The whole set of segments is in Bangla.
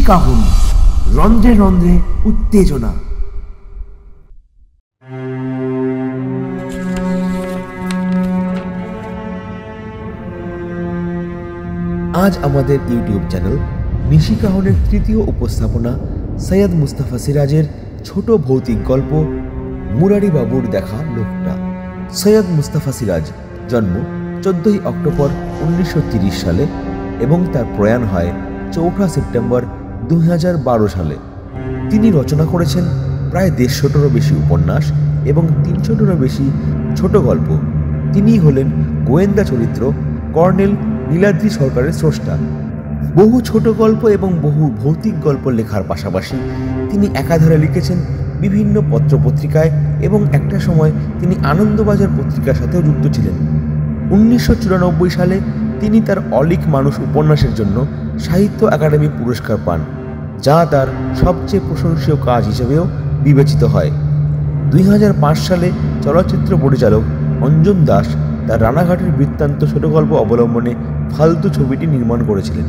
নিশিকাহন, রন্ধ্রে রন্ধ্রে উত্তেজনা। আজ আমাদের ইউটিউব চ্যানেল নিশিকাহনের তৃতীয় উপস্থাপনা সৈয়দ মুস্তাফা সিরাজের ছোট ভৌতিক গল্প মুরারি বাবুর দেখা লোকটা। সৈয়দ মুস্তাফা সিরাজ জন্ম 14 অক্টোবর 1930 সালে এবং তার প্রয়াণ হয় 4 সেপ্টেম্বর 2012 সালে। তিনি রচনা করেছেন প্রায় 150টারও বেশি উপন্যাস এবং 300টারও বেশি ছোট গল্প। তিনি হলেন গোয়েন্দা চরিত্র কর্নেল নীলাদ্রি সরকারের স্রষ্টা। বহু ছোট গল্প এবং বহু ভৌতিক গল্প লেখার পাশাপাশি তিনি একাধারে লিখেছেন বিভিন্ন পত্রপত্রিকায় এবং একটা সময় তিনি আনন্দবাজার পত্রিকার সাথেও যুক্ত ছিলেন। 1994 সালে তিনি তার অলিক মানুষ উপন্যাসের জন্য সাহিত্য একাডেমি পুরস্কার পান, যা তার সবচেয়ে প্রশংসনীয় কাজ হিসেবেও বিবেচিত হয়। 2005 সালে চলচ্চিত্র পরিচালক অঞ্জন দাস তার রানাঘাটের বৃত্তান্ত ছোট গল্প অবলম্বনে ফালতু ছবিটি নির্মাণ করেছিলেন।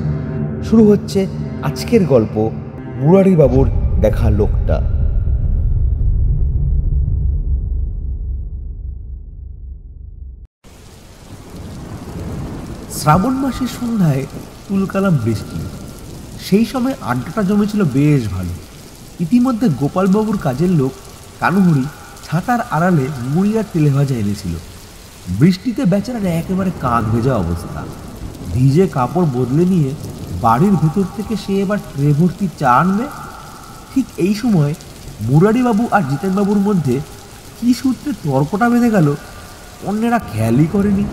শুরু হচ্ছে আজকের গল্প মুরারি বাবুর দেখা লোকটা। শ্রাবণ মাসের সন্ধ্যায় তুলকালাম বৃষ্টি। সেই সময় আড্ডাটা জমেছিল বেশ ভালো। ইতিমধ্যে গোপালবাবুর কাজের লোক কানুহরি ছাতার আড়ালে মুড়ি আর তেলে ভাজা এনেছিল। বৃষ্টিতে বেচারার একেবারে কাক ভেজা অবস্থা। ভিজে কাপড় বদলে নিয়ে বাড়ির ভেতর থেকে সে এবার ট্রে ভর্তি চা আনবে। ঠিক এই সময় মুরারিবাবু আর জিতেনবাবুর মধ্যে কী সূত্রে তর্কটা বেঁধে গেল অন্যেরা খেয়ালই করেনি।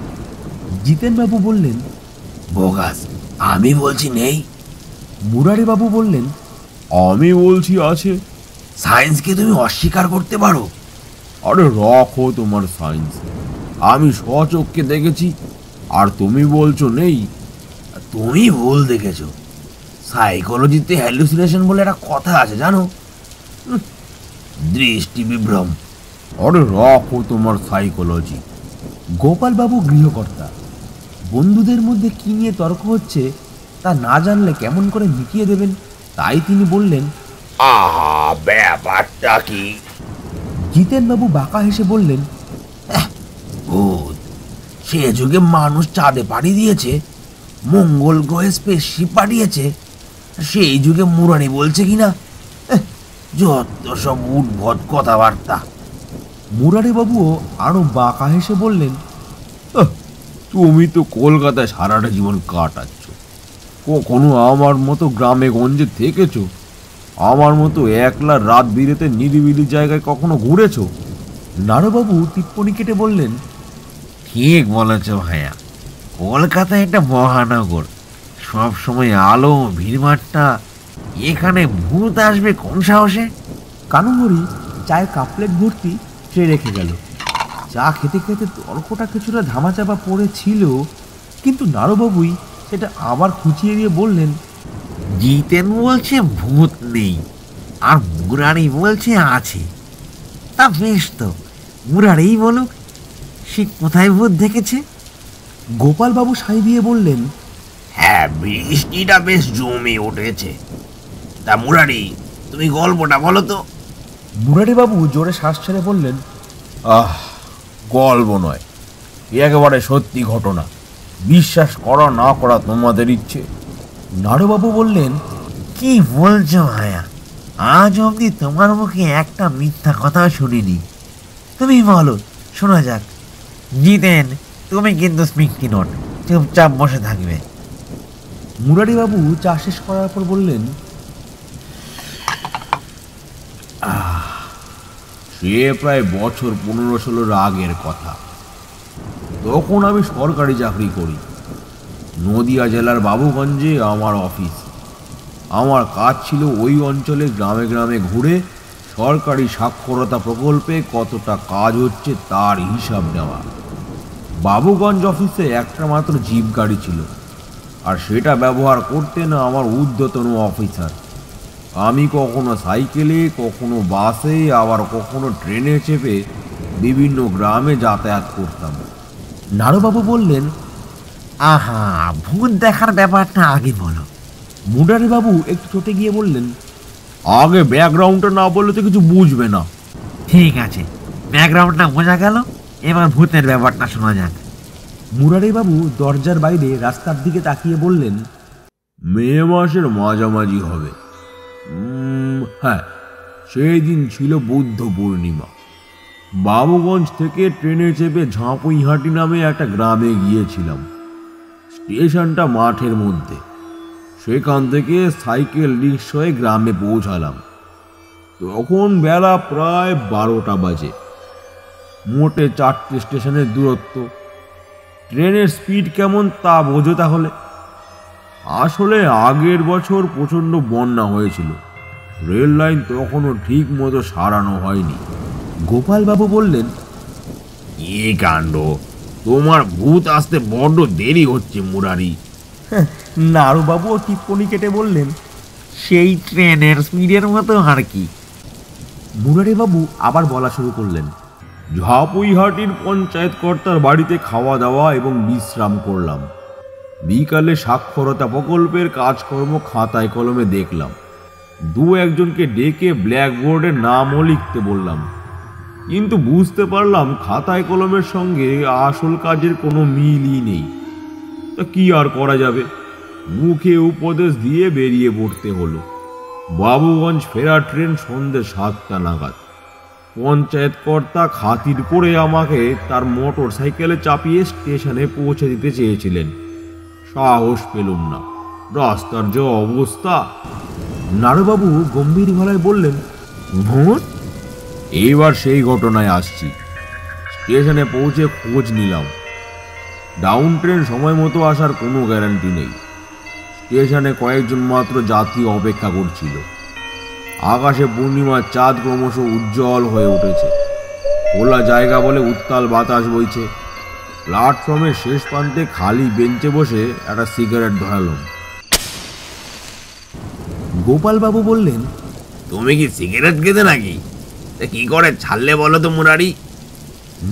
জিতেনবাবু বললেন, বোগাস, আমি বলছি নেই। মুরারিবাবু বললেন, আমি বলছি আছে। সায়েন্সকে তুমি অস্বীকার করতে পারো? আরে রাখো তোমার সায়েন্স, আমি স্বচক্ষে দেখেছি আর তুমি বলছো নেই। তুমি ভুল দেখেছো। সাইকোলজিতে হ্যালুসিনেশন বলে একটা কথা আছে, জানো? দৃষ্টি বিভ্রম। আরে রাখো তোমার সাইকোলজি। গোপালবাবু গৃহকর্তা। বন্ধুদের মধ্যে কী নিয়ে তর্ক হচ্ছে তা না জানলে কেমন করে মিটিয়ে দেবেন, তাই তিনি বললেন, আহা, ব্যাপারটা কি? জিতেনবাবু বাঁকা হেসে বললেন, ভূত। সে যুগে মানুষ চাঁদে পাড়ি দিয়েছে, মঙ্গল গ্রহে স্পেসশিপ পাঠিয়েছে, সেই যুগে মুরারি বলছে কিনা যত সব উদ্ভট কথাবার্তা। মুরারিবাবুও আরো বাঁকা হেসে বললেন, তুমি তো কলকাতায় সারাটা জীবন কাটাচ্ছ, কখনো আমার মতো গ্রামে গঞ্জে থেকেছো? আমার মতো একলা রাত বিরেতে নিরিবিলি জায়গায় কখনো ঘুরেছো? নারুবাবু টিপ্পনি কেটে বললেন, ঠিক বলেছ ভাইয়া, কলকাতা একটা মহানগর, সব সময় আলো ভিড়ভাট্টা। এখানে ভূত আসবে কোন সাহসে? কানুহরি চায়ের কাপলেট ভর্তি ট্রে রেখে গেল। চা খেতে খেতে তর্কটা কিছুটা ধামাচাপা পড়েছিল, কিন্তু নারুবাবুই সেটা আবার খুঁচিয়ে দিয়ে বললেন, জিতেন বলছে ভূত নেই আর মুরারি বলছে আছে। তা বেশ তো, মুরারিই বলুক, সে কোথায় ভূত দেখেছে। গোপালবাবু সাই দিয়ে বললেন, হ্যাঁ, বৃষ্টিটা বেশ জমে উঠেছে। তা মুরারি, তুমি গল্পটা বলো তো। মুরারিবাবু জোরে শ্বাস ছেড়ে বললেন, গল্প নয়, একেবারে সত্যি ঘটনা। বিশ্বাস করা না করা তোমাদের ইচ্ছে। নারুবাবু বললেন, কি বলছো ভাইয়া? আজ অবধি তোমার মুখে একটা মিথ্যা কথা শুনিনি। তুমি বলো, শোনা যাক। জিতেন, তুমি কিন্তু স্মিক্তি নট, চুপচাপ বসে থাকবে। মুরারিবাবু চা শেষ করার পর বললেন, সে প্রায় বছর 15-16 আগের কথা। তখন আমি সরকারি চাকরি করি। নদিয়া জেলার বাবুগঞ্জে আমার অফিস। আমার কাজ ছিল ওই অঞ্চলে গ্রামে গ্রামে ঘুরে সরকারি সাক্ষরতা প্রকল্পে কতটা কাজ হচ্ছে তার হিসাব নেওয়া। বাবুগঞ্জ অফিসে একটা মাত্র জিপ গাড়ি ছিল, আর সেটা ব্যবহার করতেন আমার ঊর্ধ্বতন অফিসার। আমি কখনো সাইকেলে, কখনো বাসে, আবার কখনো ট্রেনে চেপে বিভিন্ন গ্রামে যাতায়াত করতাম। নারুবাবু বললেন, আহা, ভূত দেখার ব্যাপারটা আগে বলো। মুরারি বাবু একটু চটে গিয়ে বললেন, আগে ব্যাকগ্রাউন্ডটা না বললে তো কিছু বুঝবে না। ঠিক আছে, ব্যাকগ্রাউন্ডটা বোঝা গেল, এবার ভূতের ব্যাপারটা শোনা যাক। মুরারি বাবু দরজার বাইরে রাস্তার দিকে তাকিয়ে বললেন, মে মাসের মাঝামাঝি হবে। হ্যাঁ, সেই দিন ছিল বুদ্ধ পূর্ণিমা। বাবুগঞ্জ থেকে ট্রেনে চেপে ঝাঁপুইহাটি নামে একটা গ্রামে গিয়েছিলাম। স্টেশনটা মাঠের মধ্যে। সেখান থেকে সাইকেল রিক্সায় গ্রামে পৌঁছালাম। তখন বেলা প্রায় 12টা বাজে। মোটে 4টে স্টেশনের দূরত্ব। ট্রেনের স্পিড কেমন তা বোঝো তাহলে। আসলে আগের বছর প্রচণ্ড বন্যা হয়েছিল। রেল লাইন তখনও ঠিক মতো সারানো হয়নি। গোপালবাবু বললেন, কি কাণ্ড, তোমার ভূত আসতে বড্ড দেরি হচ্ছে মুরারি। নাড়ুবাবুও টিপ্পনি কেটে বললেন, সেই ট্রেনের স্পিডের মতো আর কি। মুরারিবাবু আবার বলা শুরু করলেন, ঝাঁপুইহাটির পঞ্চায়েত কর্তার বাড়িতে খাওয়া দাওয়া এবং বিশ্রাম করলাম। বিকালে সাক্ষরতা প্রকল্পের কাজকর্ম খাতায় কলমে দেখলাম। দু একজনকে ডেকে ব্ল্যাকবোর্ডে নামও লিখতে বললাম, কিন্তু বুঝতে পারলাম খাতায় কলমের সঙ্গে আসল কাজের কোনো মিলই নেই। তা কি আর করা যাবে, মুখে উপদেশ দিয়ে বেরিয়ে পড়তে হলো। বাবুগঞ্জ ফেরার ট্রেন সন্ধ্যে 7টা নাগাদ। পঞ্চায়েত কর্তা খাতির করে আমাকে তার মোটর সাইকেলে চাপিয়ে স্টেশনে পৌঁছে দিতে চেয়েছিলেন। সাহস পেলুম না, রাস্তার যে অবস্থা। নাড়ুবাবু গম্ভীর গলায় বললেন, ভূত? এইবার সেই ঘটনায় আসছি। স্টেশনে পৌঁছে খোঁজ নিলাম। ডাউন ট্রেন সময় মতো আসার কোনো গ্যারান্টি নেই। স্টেশনে কয়েকজন মাত্র যাত্রী অপেক্ষা করছিল। আকাশে পূর্ণিমার চাঁদ ক্রমশ উজ্জ্বল হয়ে উঠেছে। খোলা জায়গা বলে উত্তাল বাতাস বইছে। প্ল্যাটফর্মের শেষ প্রান্তে খালি বেঞ্চে বসে একটা সিগারেট ধরালাম। গোপালবাবু বললেন, তুমি কি সিগারেট খেতে নাকি? কি করে ছাড়লে বলো তো মুরারি?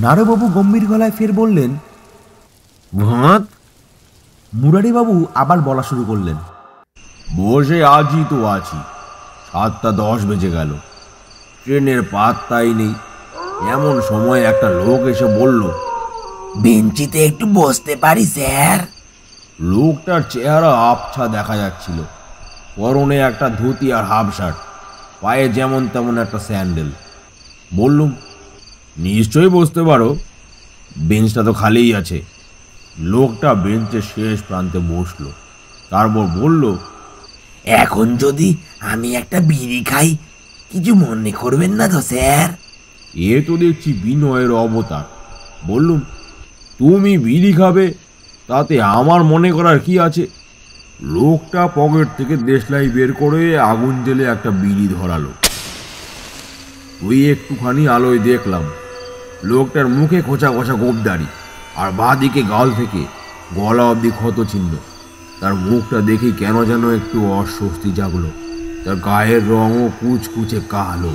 নাড়ুবাবু গম্ভীর গলায় ফের বললেন, ভূত? মুরারিবাবু আবার বলা শুরু করলেন, বসে আজই তো আছি। 7টা 10 বেজে গেল। ট্রেনের পাত্তাই নেই। এমন সময় একটা লোক এসে বলল, বেঞ্চিতে একটু বসতে পারি স্যার? লোকটার চেহারা আবছা দেখা যাচ্ছিল। পরনে একটা ধুতি আর হাফ শার্ট, পায়ে যেমন তেমন একটা স্যান্ডেল। বললুম, নিশ্চয়ই বসতে পারো, বেঞ্চটা তো খালিই আছে। লোকটা বেঞ্চের শেষ প্রান্তে বসলো। তারপর বলল, এখন যদি আমি একটা বিড়ি খাই, কিছু মনে করবেন না তো স্যার? এ তো দেখছি বিনয়ের অবতার। বললুম, তুমি বিড়ি খাবে, তাতে আমার মনে করার কি আছে? লোকটা পকেট থেকে দেশলাই বের করে আগুন জ্বেলে একটা বিড়ি ধরালো। ওই একটুখানি আলোয় দেখলাম লোকটার মুখে খোঁচা খোঁচা গোপদারি, আর বাঁদিকে গাল থেকে গলা অবধি ক্ষত চিহ্ন। তার মুখটা দেখেই কেন যেন একটু অস্বস্তি জাগলো। তার গায়ের রঙও কুচকুচে কালো।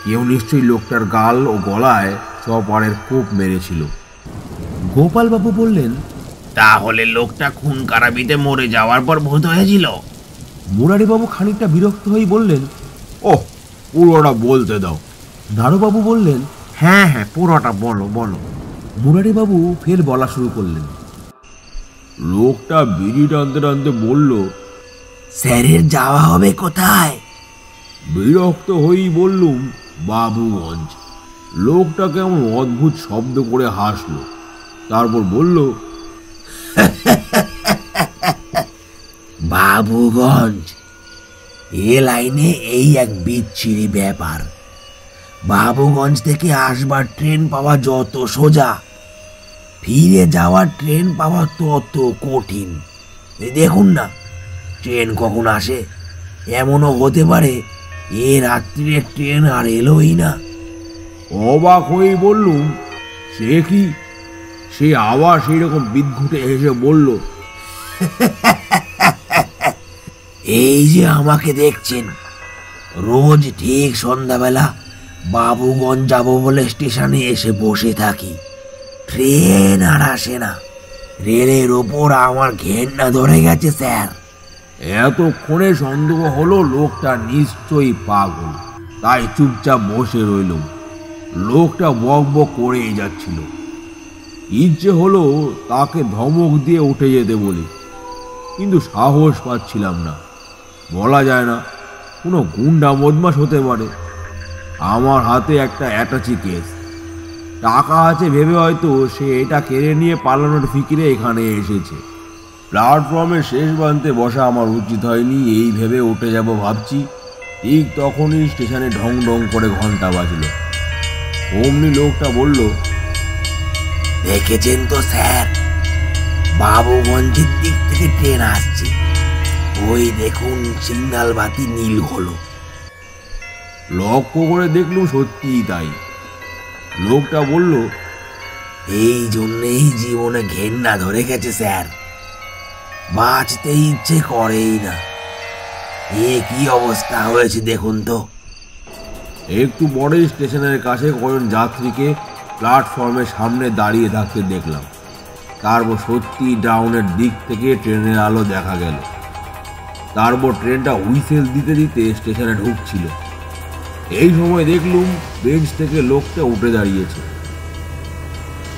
কেউ নিশ্চয়ই লোকটার গাল ও গলায় চপারের কোপ মেরেছিল। গোপালবাবু বললেন, তাহলে লোকটা খুন কারাবিতে মরে যাওয়ার পর ভূত হয়েছিল? মুরারিবাবু খানিকটা বিরক্ত হয়ে বললেন, ওহ, পুরোটা বলতে দাও। নাড়ুবাবু বললেন, হ্যাঁ হ্যাঁ, পুরোটা বলো বলো। মুরারিবাবু ফের বলা শুরু করলেন, লোকটা বিড়ি টানতে টানতে বলল, স্যারের যাওয়া হবে কোথায়? বিরক্ত হয়েই বললুম, বাবুগঞ্জ। লোকটা কেমন অদ্ভুত শব্দ করে হাসলো। তারপর বলল, বাবুগঞ্জ? এ লাইনে এই এক বিচ্ছিরি ব্যাপার। বাবুগঞ্জ থেকে আসবার ট্রেন পাওয়া যত সোজা, ফিরে যাওয়ার ট্রেন পাওয়া তত কঠিন। দেখুন না ট্রেন কখন আসে। এমনও হতে পারে এ রাত্রিরে ট্রেন আর এলোই না। অবাক হয়ে বললুম, সে কি? সে আবার সেই রকম বিদঘুটে হেসে বলল, এই যে আমাকে দেখছেন, রোজ ঠিক সন্ধ্যাবেলা বাবুগঞ্জ যাব বলে স্টেশনে এসে বসে থাকি। ট্রেন আর আসে না। রেলের ওপর আমার ঘেন্না ধরে গেছে স্যার। এতক্ষণে সন্দেহ হলো লোকটা নিশ্চয়ই পাগল, তাই চুপচাপ বসে রইলুম। লোকটা বক বক করেই যাচ্ছিল। ইচ্ছে হলো তাকে ধমক দিয়ে উঠে যেতে বলি, কিন্তু সাহস পাচ্ছিলাম না। বলা যায় না, কোনো গুন্ডা বদমাশ হতে পারে। আমার হাতে একটা অ্যাটাচি কেস, টাকা আছে ভেবে হয়তো সে এটা কেড়ে নিয়ে পালানোর ফিকিরে এখানে এসেছে। প্ল্যাটফর্মের শেষ প্রান্তে বসা আমার উচিত হয়নি, এই ভেবে উঠে যাব ভাবছি, ঠিক তখনই স্টেশনে ঢং ঢং করে ঘন্টা বাজল। অমনি লোকটা বলল, দেখেছেন তো স্যার, বাবুগঞ্জের দিক থেকে ট্রেন আসছে। ওই দেখুন সিগন্যাল বাতি নীল হলো। লক্ষ্য করে দেখলুম সত্যিই তাই। লোকটা বলল, এই জন্যেই জীবনে ঘেন্না ধরে গেছে স্যার, বাঁচতে ইচ্ছে করেই না। এ কি অবস্থা হয়েছে দেখুন তো। একটু পরেই স্টেশনের কাছে কয়েকজন যাত্রীকে প্ল্যাটফর্মের সামনে দাঁড়িয়ে থাকতে দেখলাম। তারপর সত্যি ডাউনের দিক থেকে ট্রেনের আলো দেখা গেল। তারপর ট্রেনটা হুইসেল দিতে দিতে স্টেশনে ঢুকছিল। এই সময় দেখলুম বেঞ্চ থেকে লোকটা উঠে দাঁড়িয়েছে।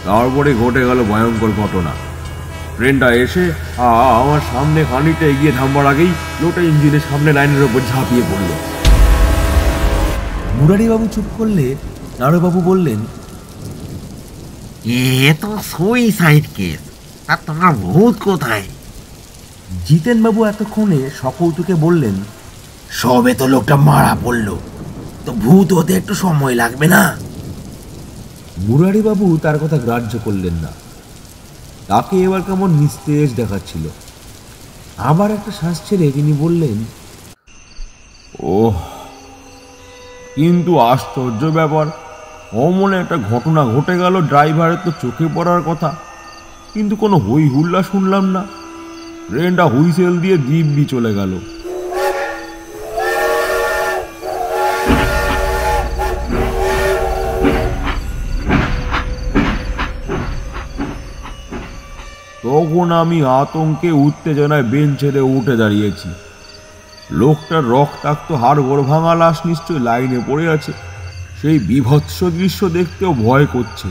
তারপরে ঘটে গেল ভয়ঙ্কর ঘটনা। ট্রেনটা এসে আমার সামনে খানিকটা এগিয়ে থামবার আগেই লোকটা ইঞ্জিনের সামনে লাইনের ওপর ঝাঁপিয়ে পড়ল। মুরারিবাবু চুপ করলে নাড়ুবাবু বললেন, এ তো সুইসাইড কেস, আর তোমার ভূত কোথায়? জিতেনবাবু এতক্ষণে সকৌতুকে বললেন, সবে তো লোকটা মারা পড়লো, তো ভূত হতে একটু সময় লাগবে না? মুরারিবাবু তার কথা গ্রাহ্য করলেন না। তাকে এবার কেমন নিস্তেজ দেখাচ্ছিল। আবার একটা শ্বাস ছেড়ে তিনি বললেন, ওহ, কিন্তু আশ্চর্য ব্যাপার, অমনে একটা ঘটনা ঘটে গেল, ড্রাইভারের তো চোখে পড়ার কথা, কিন্তু কোনো হই হুল্লা শুনলাম না। ট্রেনটা হুইসেল দিয়ে দিব্যি চলে গেল। তখন আমি আতঙ্কে উত্তেজনায় বেঞ্চ ছেড়ে উঠে দাঁড়িয়েছি। লোকটার রক্তাক্ত হাড়গোড় ভাঙা লাশ নিশ্চয় লাইনে পড়ে আছে। সেই বীভৎস দৃশ্য দেখতেও ভয় করছে।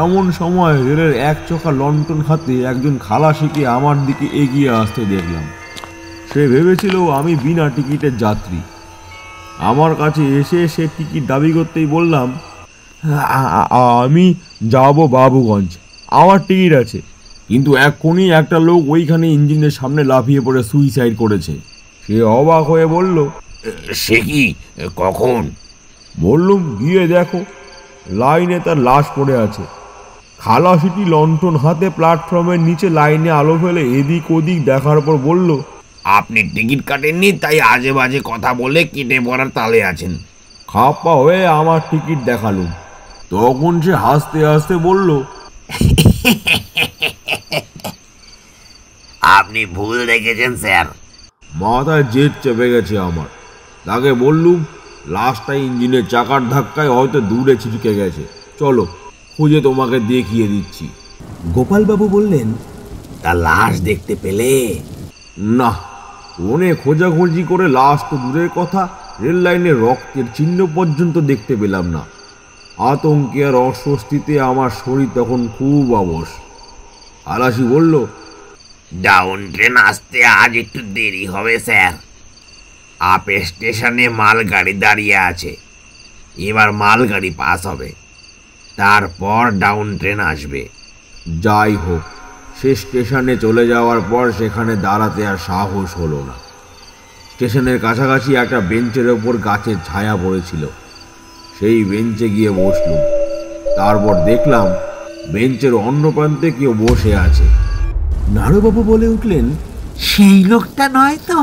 এমন সময় রেলের এক চোখা লণ্ঠন হাতে একজন খালাসিকে আমার দিকে এগিয়ে আসতে দেখলাম। সে ভেবেছিল আমি বিনা টিকিটের যাত্রী। আমার কাছে এসে সে টিকিট দাবি করতেই বললাম, আমি যাব বাবুগঞ্জ, আমার টিকিট আছে। কিন্তু এক্ষুনি একটা লোক ওইখানে ইঞ্জিনের সামনে লাফিয়ে পড়ে সুইসাইড করেছে। সে অবাক হয়ে বলল, সে কি, কখন? বললুম, গিয়ে দেখো, লাইনে তার লাশ পড়ে আছে। খালাসিটি লণ্ঠন হাতে প্ল্যাটফর্মের নিচে লাইনে আলো ফেলে এদিক ওদিক দেখার পর বলল, আপনি টিকিট কাটেননি, তাই আজে বাজে কথা বলে কেটে পড়ার তালে আছেন। খাপ্পা হয়ে আমার টিকিট দেখালুম। তখন সে হাসতে হাসতে বলল, আপনি ভুল দেখেছেন স্যার। মাথায় জেদ চেপে গেছে আমার। তাকে বললুম, লাশটা ইঞ্জিনের চাকার ধাক্কায় হয়তো দূরে ছিটকে গেছে, চলো খুঁজে তোমাকে দেখিয়ে দিচ্ছি। গোপালবাবু বললেন, তা লাশ দেখতে পেলে? না, ফোনে খোঁজাখুঁজি করে লাশ তো দূরের কথা, রেল লাইনে রক্তের চিহ্ন পর্যন্ত দেখতে পেলাম না। আতঙ্কে আর অস্বস্তিতে আমার শরীর তখন খুব অবশ। আলাসি বলল, ডাউন ট্রেন আসতে আজ একটু দেরি হবে স্যার। আপে স্টেশনে মালগাড়ি দাঁড়িয়ে আছে, এবার মালগাড়ি পাস হবে, তারপর ডাউন ট্রেন আসবে। যাই হোক, সে স্টেশনে চলে যাওয়ার পর সেখানে দাঁড়াতে আর সাহস হলো না। স্টেশনের কাছাকাছি একটা বেঞ্চের ওপর গাছের ছায়া পড়েছিল। সেই বেঞ্চে গিয়ে বসলুম। তারপর দেখলাম বেঞ্চের অন্য প্রান্তে কেউ বসে আছে। নাড়ুবাবু বলে উঠলেন, সেই লোকটা নয় তো?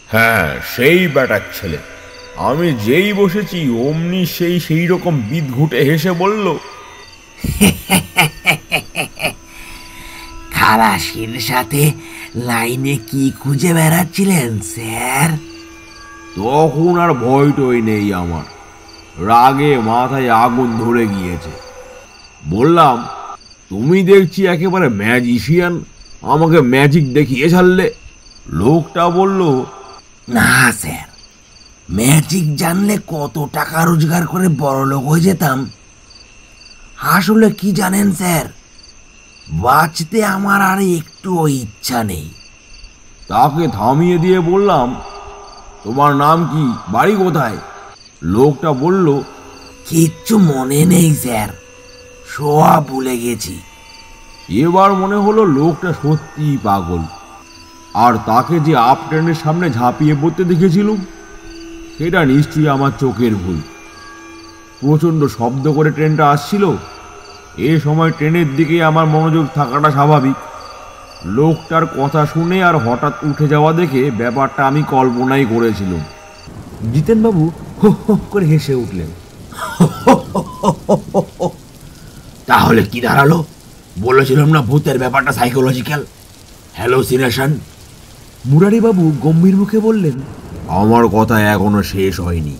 হ্যাঁ, সেই বেটার ছেলে। আমি যেই বসেছি অমনি সেই রকম বিদঘুটে হেসে বলল, খালাসির সাথে লাইনে কি খুঁজে বেড়াচ্ছিলেন স্যার? তখন আর ভয় টই নেই আমার, রাগে মাথায় আগুন ধরে গিয়েছে। বললাম, তুমি দেখছি একেবারে ম্যাজিশিয়ান, আমাকে ম্যাজিক দেখিয়ে ছাড়লে। লোকটা বলল, না স্যার, ম্যাজিক জানলে কত টাকা রোজগার করে বড়লোক হয়ে যেতাম। আসলে কি জানেন স্যার, বাঁচতে আমার আর একটুও ইচ্ছা নেই। তাকে থামিয়ে দিয়ে বললাম, তোমার নাম কি, বাড়ি কোথায়? লোকটা বলল, কিচ্ছু মনে নেই স্যার, সব ভুলে গেছি। এবার মনে হলো লোকটা সত্যিই পাগল। আর তাকে যে আপ ট্রেনের সামনে ঝাঁপিয়ে পড়তে দেখেছিলুম, সেটা নিশ্চয়ই আমার চোখের ভুল। প্রচণ্ড শব্দ করে ট্রেনটা আসছিল। এ সময় ট্রেনের দিকে আমার মনোযোগ থাকাটা স্বাভাবিক। লোকটার কথা শুনে আর হঠাৎ উঠে যাওয়া দেখে ব্যাপারটা আমি কল্পনাই করেছিলাম। জিতেনবাবু হো হো করে হেসে উঠলেন। তাহলে কি দাঁড়ালো? বলেছিলাম না ভূতের ব্যাপারটা সাইকোলজিক্যাল, হ্যালোসিনেশন। মুরারিবাবু গম্ভীর মুখে বললেন। আমার কথা এখনো শেষ হয়নি।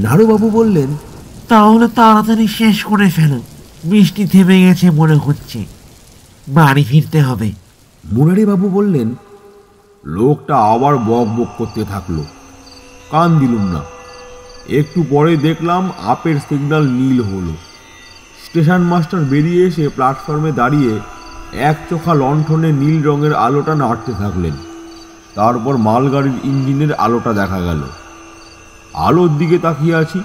নাড়ুবাবু বললেন, তাহলে তাড়াতাড়ি শেষ করে ফেলো, বৃষ্টি থেমে গেছে মনে হচ্ছে, বাড়ি ফিরতে হবে। মুরারিবাবু বললেন, লোকটা আবার বক বক করতে থাকলো। কান দিলুম না। একটু পরে দেখলাম আপের সিগন্যাল নীল হলো। স্টেশন মাস্টার বেরিয়ে এসে প্ল্যাটফর্মে দাঁড়িয়ে এক চোখা লণ্ঠনে নীল রঙের আলোটা নাড়তে থাকলেন। তারপর মালগাড়ির ইঞ্জিনের আলোটা দেখা গেল। আলোর দিকে তাকিয়ে আছি।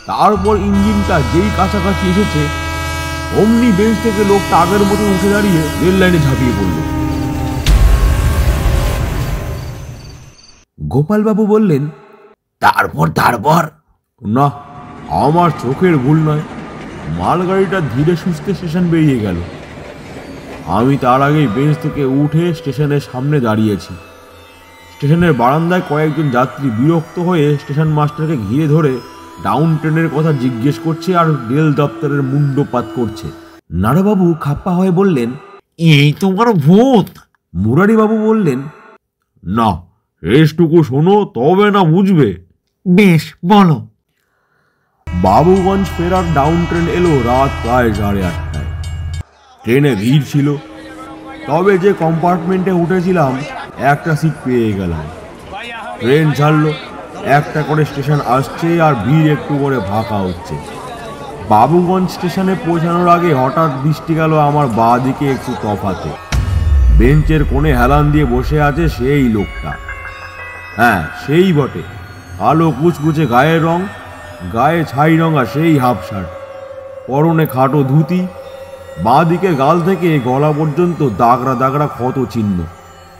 তারপর ইঞ্জিনটা যেই কাছাকাছি এসেছে, অমনি বেঞ্চ থেকে লোকটা আগের মতো উঠে দাঁড়িয়ে রেল লাইনে ঝাঁপিয়ে পড়ল। গোপালবাবু বললেন, তারপর না, আমার চোখের ভুল নয়। মালগাড়িটা ধীরে সুস্থে স্টেশন বেরিয়ে গেল। আমি তার আগেই বেঞ্চ থেকে উঠে স্টেশনের সামনে দাঁড়িয়েছি। স্টেশনের বারান্দায় কয়েকজন যাত্রী বিরক্ত হয়ে স্টেশন মাস্টারকে ঘিরে ধরে ডাউন ট্রেনের কথা জিজ্ঞেস করছে আর রেল দপ্তরের মুন্ডপাত করছে। নাড়ুবাবু খাপ্পা হয়ে বললেন, এই তোমার ভূত। মুরারিবাবু বললেন, না, শেষটুকু শোনো তবে না বুঝবে। বেশ, বলো। বাবুগঞ্জ ফেরার ডাউন ট্রেন এলো রাত প্রায় 8:30টায়। ট্রেনে ভিড় ছিল, তবে যে কম্পার্টমেন্টে উঠেছিলাম একটা সিট পেয়ে গেলাম। ট্রেন ছাড়লো, একটা করে স্টেশন আসছে আর ভিড় একটু করে ফাঁকা হচ্ছে। বাবুগঞ্জ স্টেশনে পৌঁছানোর আগে হঠাৎ দৃষ্টি গেল আমার বাঁ দিকে একটু তফাতে। বেঞ্চের কোণে হেলান দিয়ে বসে আছে সেই লোকটা। হ্যাঁ, সেই বটে। কালো কুচকুচে গায়ের রং, গায়ে ছাই রঙা সেই হাফ শার্ট, পরনে খাটো ধুতি, বাঁ দিকের গাল থেকে গলা পর্যন্ত দাগড়া দাগড়া ক্ষত চিহ্ন।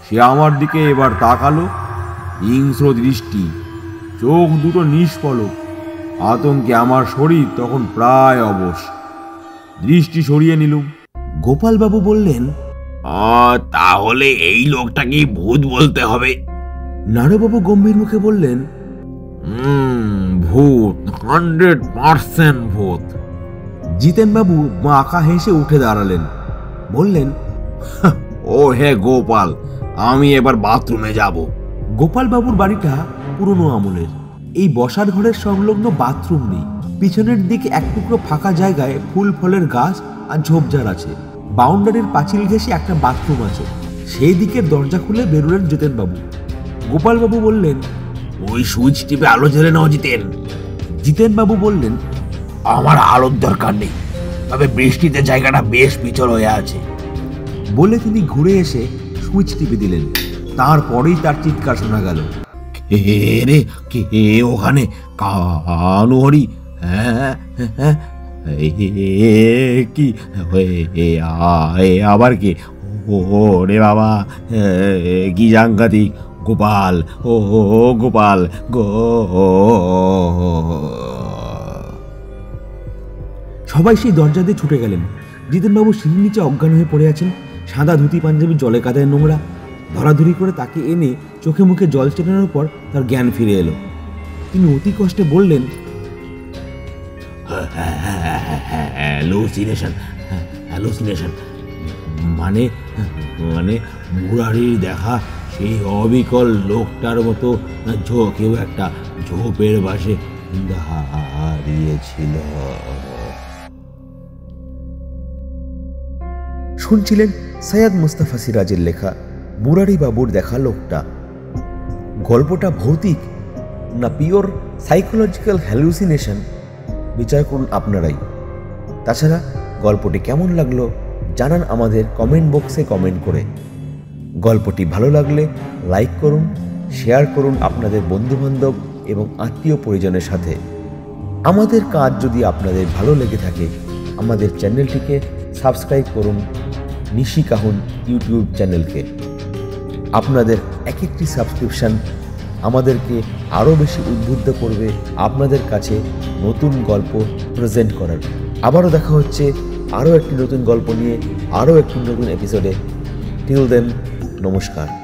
সে আমার দিকে এবার তাকালো, হিংস্র দৃষ্টি, চোখ দুটো নিষ্পলক। আতঙ্কে আমার শরীর তখন প্রায় অবশ। দৃষ্টি সরিয়ে নিলুম। গোপালবাবু বললেন, তাহলে এই লোকটাকে ভূত বলতে হবে। নাড়ুবাবু গম্ভীর মুখে বললেন, ভূত, 100% ভূত। জিতেনবাবু বাঁকা হেসে উঠে দাঁড়ালেন। বললেন, ও হে গোপাল, আমি এবার বাথরুমে যাব। গোপালবাবুর বাড়িটা পুরনো আমলের। এই বসার ঘরের সংলগ্ন বাথরুম নেই। পিছনের দিকে এক টুকরো ফাঁকা জায়গায় ফুল ফলের গাছ আর ঝোপঝাড় আছে। বাউন্ডারির পাঁচিল ঘেঁষে একটা বাথরুম আছে। সেই দিকের দরজা খুলে বেরোলেন জিতেনবাবু। গোপালবাবু বললেন, ওই সুইচ টিপে আলো জ্বেলে নাও জিতেন। জিতেনবাবু বললেন, আমার আলোর দরকার নেই, তবে বৃষ্টিতে জায়গাটা বেশ পিছল হয়ে আছে। বলে তিনি ঘুরে এসে সুইচ টিপে দিলেন। তারপরেই তার চিৎকার শোনা গেল, কে রে, কে ওখানে? কানুহরি? হ্যাঁ, কি আবার কি? ও রে বাবা, কি সাংঘাতিক! গোপাল, ও গোপাল গো। সবাই সেই দরজা দিয়ে ছুটে গেলেন। জিতেনবাবু সিঁড়ির নিচে অজ্ঞান হয়ে পড়ে আছেন। সাদা ধুতি পাঞ্জাবি জলে কাদায় নোংরা। ধরাধরি করে তাকে এনে চোখে মুখে জল চেটানোর পর তার জ্ঞান ফিরে এলো। তিনি অতি কষ্টে বললেন, হ্যালোসিনেশন, মানে মানে মুরারির দেখা সেই অবিকল লোকটার মতো কেউ একটা ঝোপের বাসে দাঁড়িয়েছিল। শুনছিলেন সৈয়দ মুস্তাফা সিরাজের লেখা মুরারি বাবুর দেখা লোকটা। গল্পটা ভৌতিক না পিওর সাইকোলজিক্যাল হ্যালুসিনেশন বিচার করুন আপনারাই। তাছাড়া গল্পটি কেমন লাগলো জানান আমাদের কমেন্ট বক্সে কমেন্ট করে। গল্পটি ভালো লাগলে লাইক করুন, শেয়ার করুন আপনাদের বন্ধুবান্ধব এবং আত্মীয় পরিজনের সাথে। আমাদের কাজ যদি আপনাদের ভালো লেগে থাকে আমাদের চ্যানেলটিকে সাবস্ক্রাইব করুন, নিশি কাহুন ইউটিউব চ্যানেলকে। আপনাদের এক একটি সাবস্ক্রিপশান আমাদেরকে আরও বেশি উদ্বুদ্ধ করবে আপনাদের কাছে নতুন গল্প প্রেজেন্ট করার। আবারও দেখা হচ্ছে আরও একটি নতুন গল্প নিয়ে, আরও একটি নতুন এপিসোডে। টিল দেন, নমস্কার।